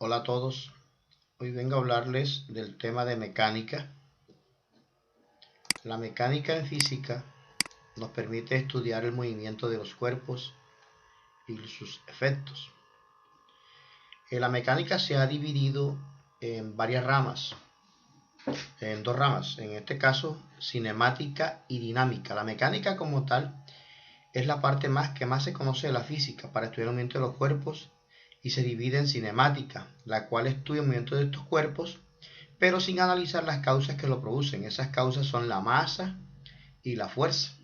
Hola a todos, hoy vengo a hablarles del tema de mecánica. La mecánica en física nos permite estudiar el movimiento de los cuerpos y sus efectos. La mecánica se ha dividido en varias ramas, en dos ramas, en este caso cinemática y dinámica. La mecánica como tal es la parte que más se conoce de la física para estudiar el movimiento de los cuerpos y se divide en cinemática, la cual estudia el movimiento de estos cuerpos pero sin analizar las causas que lo producen. Esas causas son la masa y la fuerza.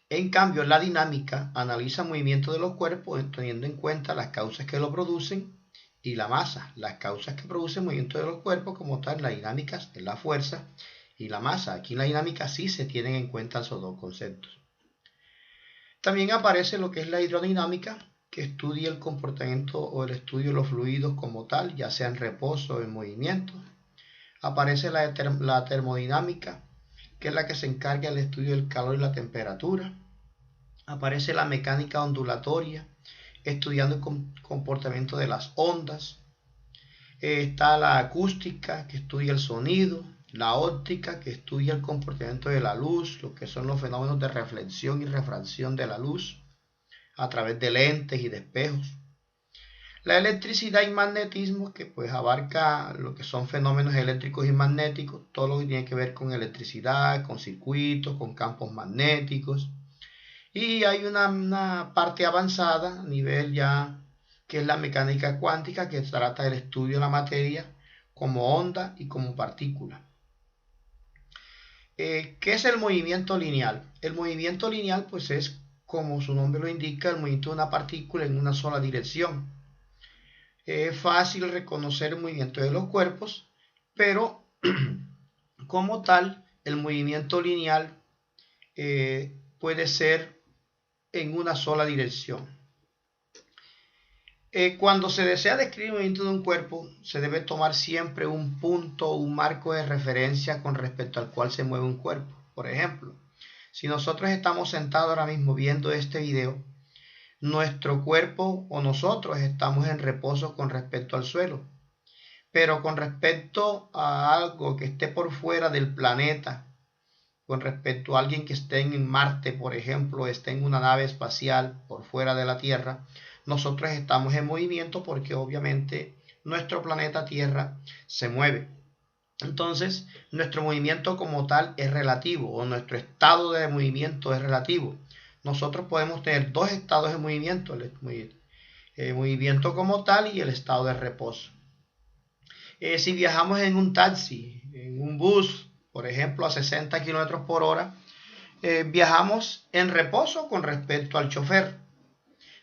En cambio, la dinámica analiza el movimiento de los cuerpos teniendo en cuenta las causas que lo producen y la masa. Las causas que producen el movimiento de los cuerpos como tal, la dinámica es la fuerza y la masa. Aquí en la dinámica sí se tienen en cuenta esos dos conceptos. También aparece lo que es la hidrodinámica, que estudia el comportamiento o el estudio de los fluidos como tal, ya sea en reposo o en movimiento. Aparece la termodinámica, que es la que se encarga del estudio del calor y la temperatura. Aparece la mecánica ondulatoria, estudiando el comportamiento de las ondas. Está la acústica, que estudia el sonido. La óptica, que estudia el comportamiento de la luz, lo que son los fenómenos de reflexión y refracción de la luz a través de lentes y de espejos. La electricidad y magnetismo, que pues abarca lo que son fenómenos eléctricos y magnéticos, todo lo que tiene que ver con electricidad, con circuitos, con campos magnéticos. Y hay una parte avanzada, a nivel ya, que es la mecánica cuántica, que trata del estudio de la materia como onda y como partícula. ¿Qué es el movimiento lineal? El movimiento lineal pues es, como su nombre lo indica, el movimiento de una partícula en una sola dirección. Es fácil reconocer el movimiento de los cuerpos, pero como tal, el movimiento lineal puede ser en una sola dirección. Cuando se desea describir el movimiento de un cuerpo, se debe tomar siempre un punto o un marco de referencia con respecto al cual se mueve un cuerpo. Por ejemplo, si nosotros estamos sentados ahora mismo viendo este video, nuestro cuerpo o nosotros estamos en reposo con respecto al suelo. Pero con respecto a algo que esté por fuera del planeta, con respecto a alguien que esté en Marte, por ejemplo, esté en una nave espacial por fuera de la Tierra, nosotros estamos en movimiento porque obviamente nuestro planeta Tierra se mueve. Entonces, nuestro movimiento como tal es relativo, o nuestro estado de movimiento es relativo. Nosotros podemos tener dos estados de movimiento, el movimiento como tal y el estado de reposo. Si viajamos en un taxi, en un bus, por ejemplo, a 60 km por hora, viajamos en reposo con respecto al chofer.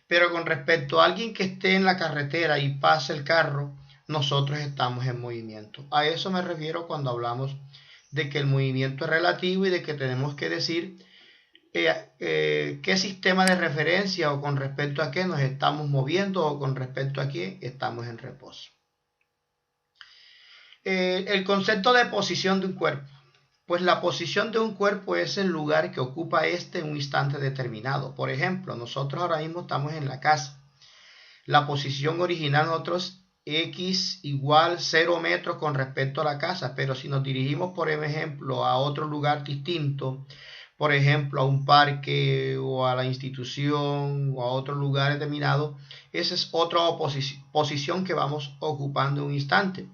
Pero con respecto a alguien que esté en la carretera y pase el carro, nosotros estamos en movimiento. A eso me refiero cuando hablamos de que el movimiento es relativo y de que tenemos que decir qué sistema de referencia o con respecto a qué nos estamos moviendo o con respecto a qué estamos en reposo. El concepto de posición de un cuerpo. Pues la posición de un cuerpo es el lugar que ocupa este en un instante determinado. Por ejemplo, nosotros ahora mismo estamos en la casa. La posición original nosotros x igual 0 metros con respecto a la casa, pero si nos dirigimos, por ejemplo, a otro lugar distinto, por ejemplo, a un parque o a la institución o a otro lugar determinado, esa es otra posición que vamos ocupando en un instante.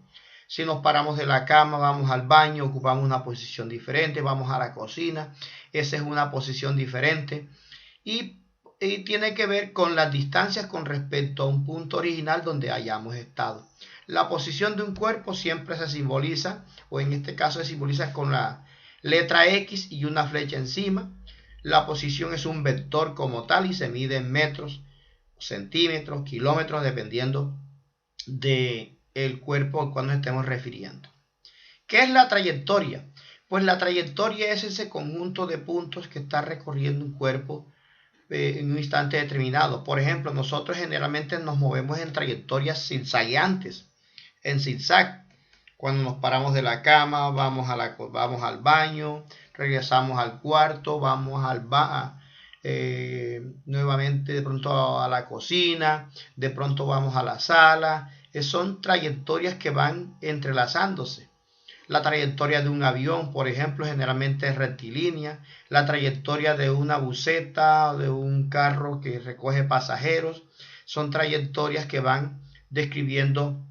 Si nos paramos de la cama, vamos al baño, ocupamos una posición diferente, vamos a la cocina, esa es una posición diferente. Y tiene que ver con las distancias con respecto a un punto original donde hayamos estado. La posición de un cuerpo siempre se simboliza, o en este caso se simboliza con la letra X y una flecha encima. La posición es un vector como tal y se mide en metros, centímetros, kilómetros, dependiendo de el cuerpo al cual nos estemos refiriendo. ¿Qué es la trayectoria? Pues la trayectoria es ese conjunto de puntos que está recorriendo un cuerpo en un instante determinado. Por ejemplo, nosotros generalmente nos movemos en trayectorias zigzagueantes, en zigzag. Cuando nos paramos de la cama, vamos al baño, regresamos al cuarto, vamos nuevamente de pronto a la cocina, de pronto vamos a la sala, son trayectorias que van entrelazándose. La trayectoria de un avión, por ejemplo, generalmente es rectilínea. La trayectoria de una buseta, de un carro que recoge pasajeros, son trayectorias que van describiendo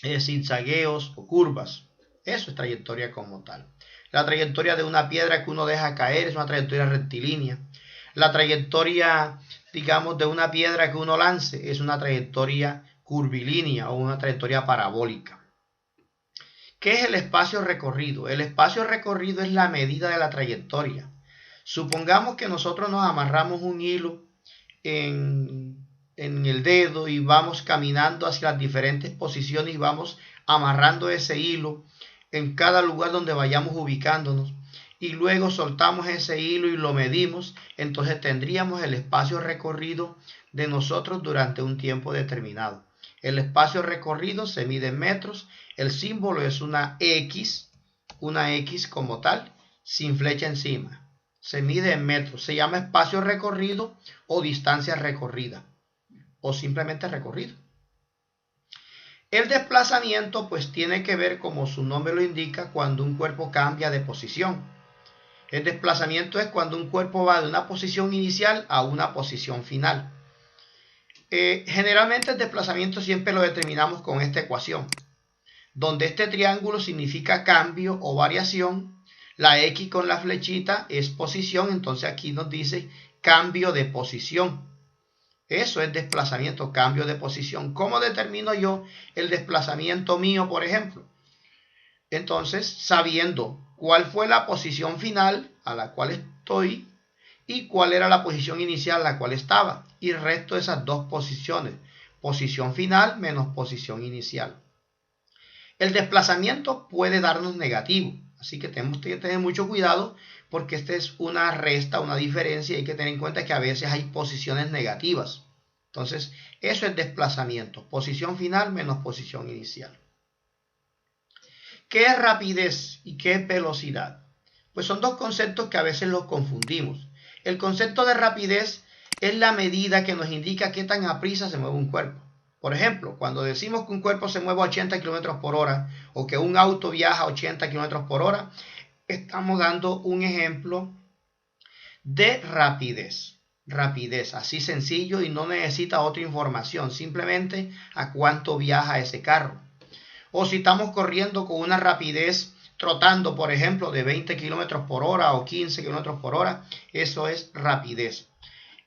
zigzagueos o curvas. Eso es trayectoria como tal. La trayectoria de una piedra que uno deja caer es una trayectoria rectilínea. La trayectoria, digamos, de una piedra que uno lance es una trayectoria curvilínea o una trayectoria parabólica. ¿Qué es el espacio recorrido? El espacio recorrido es la medida de la trayectoria. Supongamos que nosotros nos amarramos un hilo en el dedo y vamos caminando hacia las diferentes posiciones y vamos amarrando ese hilo en cada lugar donde vayamos ubicándonos, y luego soltamos ese hilo y lo medimos. Entonces tendríamos el espacio recorrido de nosotros durante un tiempo determinado. El espacio recorrido se mide en metros. El símbolo es una X como tal, sin flecha encima. Se mide en metros. Se llama espacio recorrido o distancia recorrida, o simplemente recorrido. El desplazamiento pues tiene que ver, como su nombre lo indica, cuando un cuerpo cambia de posición. El desplazamiento es cuando un cuerpo va de una posición inicial a una posición final. Generalmente el desplazamiento siempre lo determinamos con esta ecuación, donde este triángulo significa cambio o variación, la X con la flechita es posición, entonces aquí nos dice cambio de posición. Eso es desplazamiento, cambio de posición. ¿Cómo determino yo el desplazamiento mío, por ejemplo? Entonces, sabiendo cuál fue la posición final a la cual estoy y cuál era la posición inicial a la cual estaba, y resto esas dos posiciones, posición final menos posición inicial. El desplazamiento puede darnos negativo, así que tenemos que tener mucho cuidado, porque esta es una resta, una diferencia, y hay que tener en cuenta que a veces hay posiciones negativas. Entonces, eso es desplazamiento, posición final menos posición inicial. ¿Qué es rapidez y qué es velocidad? Pues son dos conceptos que a veces los confundimos. El concepto de rapidez es la medida que nos indica qué tan aprisa se mueve un cuerpo. Por ejemplo, cuando decimos que un cuerpo se mueve a 80 km por hora o que un auto viaja a 80 km por hora, estamos dando un ejemplo de rapidez. Rapidez, así sencillo, y no necesita otra información, simplemente a cuánto viaja ese carro. O si estamos corriendo con una rapidez, trotando, por ejemplo, de 20 km por hora o 15 km por hora, eso es rapidez.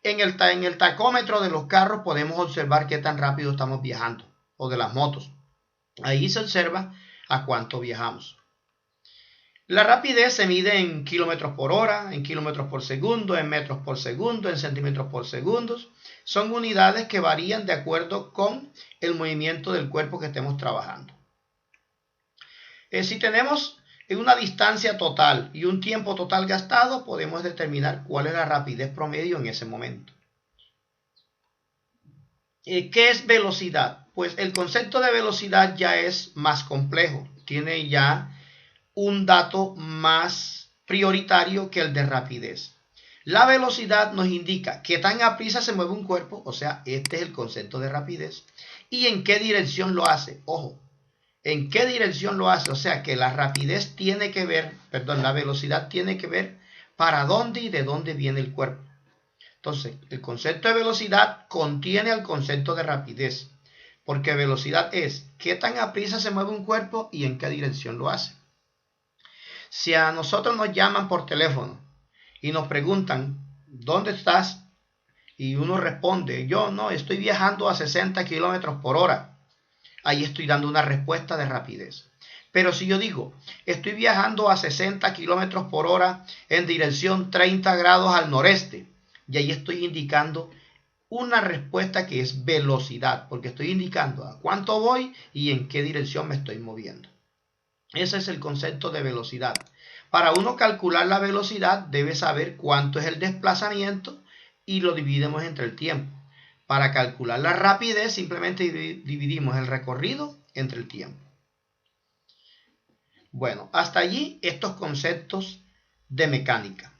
En el tacómetro de los carros podemos observar qué tan rápido estamos viajando, o de las motos. Ahí se observa a cuánto viajamos. La rapidez se mide en kilómetros por hora, en kilómetros por segundo, en metros por segundo, en centímetros por segundo. Son unidades que varían de acuerdo con el movimiento del cuerpo que estemos trabajando. Si tenemos una distancia total y un tiempo total gastado, podemos determinar cuál es la rapidez promedio en ese momento. ¿Qué es velocidad? Pues el concepto de velocidad ya es más complejo, tiene ya un dato más prioritario que el de rapidez. La velocidad nos indica qué tan aprisa se mueve un cuerpo, o sea, este es el concepto de rapidez, y en qué dirección lo hace. Ojo, en qué dirección lo hace, o sea que la rapidez tiene que ver, la velocidad tiene que ver para dónde y de dónde viene el cuerpo. Entonces, el concepto de velocidad contiene el concepto de rapidez, porque velocidad es qué tan aprisa se mueve un cuerpo y en qué dirección lo hace. Si a nosotros nos llaman por teléfono y nos preguntan, ¿dónde estás? Y uno responde, yo no, estoy viajando a 60 km por hora. Ahí estoy dando una respuesta de rapidez. Pero si yo digo, estoy viajando a 60 km por hora en dirección 30 grados al noreste, y ahí estoy indicando una respuesta que es velocidad, porque estoy indicando a cuánto voy y en qué dirección me estoy moviendo. Ese es el concepto de velocidad. Para uno calcular la velocidad, debe saber cuánto es el desplazamiento y lo dividimos entre el tiempo. Para calcular la rapidez, simplemente dividimos el recorrido entre el tiempo. Bueno, hasta allí estos conceptos de mecánica.